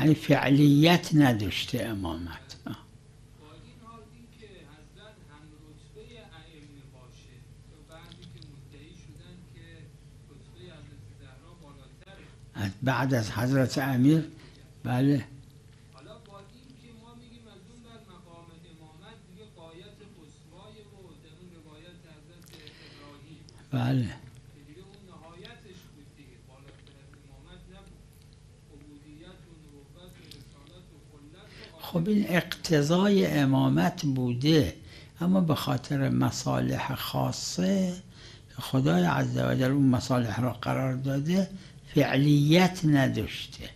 یعنی فعلیت نداشته امامت. بعد از حضرت امیر. بله. حالا با این که ما میگیم از اون بعد مقام امامت دیگه غایت قصوای و در اون روایت حضرت ابراهیم بله که دیگه اون نهایتش بود دیگه، بالاتر از امامت نبود، عبودیت و نبوت و رسالت و خلت و خب این اقتضای امامت بوده، اما به خاطر مصالح خاصه خدای عزوجل اون مصالح را قرار داده، فعلیت نداشته.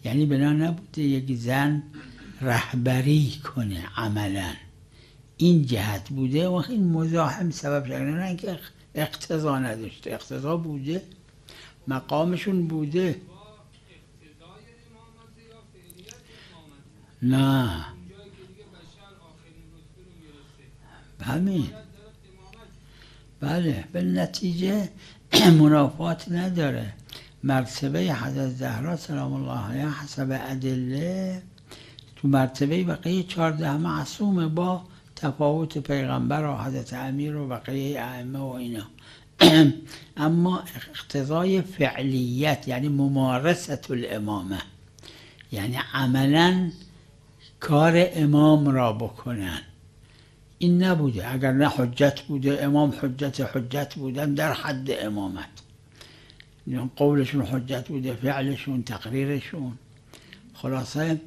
یعنی بنا نبوده یک زن رهبری کنه عملا، این جهت بوده و این مزاحم سبب شده، نه اینکه اقتضا نداشته. اقتضا بوده، مقامشون بوده. اقتضای امامت یا فعلیت امامت؟ نه اونجایی که دیگه بشر آخرین رتبه رو میرسه همین. باید در امامت. بله به نتیجه منافات نداره. مرتبه حضرت زهرا سلام الله علیها حسب ادله تو مرتبه بقیه 14 معصومه، با تفاوت پیغمبر و حضرت امیر و بقیه ائمه و اینا. اما اقتضای فعلیت یعنی ممارست الامامه، یعنی عملا کار امام را بکنن، این نبوده. اگر نه حجت بوده، امام حجت بودن در حد امامت، قولشون حجت بوده، فعلشون، تقریرشون. خلاصه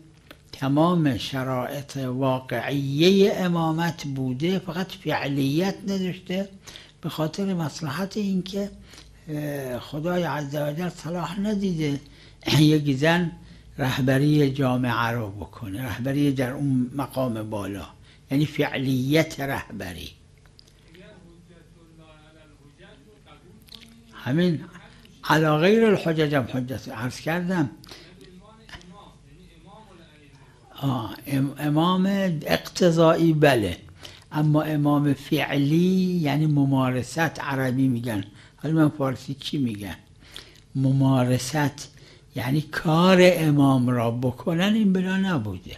تمام شرایط واقعیه امامت بوده، فقط فعلیت نداشته به خاطر مصلحت اینکه خدای عزوجل صلاح ندیده یک زن رهبری جامعه رو بکنه، رهبری در اون مقام بالا، یعنی فعلیت رهبری. همین علی غیر الحجج هم حجت عرض کردم. امام اقتضایی بله، اما امام فعلی یعنی ممارست، عربی میگن، حالا من فارسی چی میگن، ممارست یعنی کار امام را بکنن، این بلا نبوده.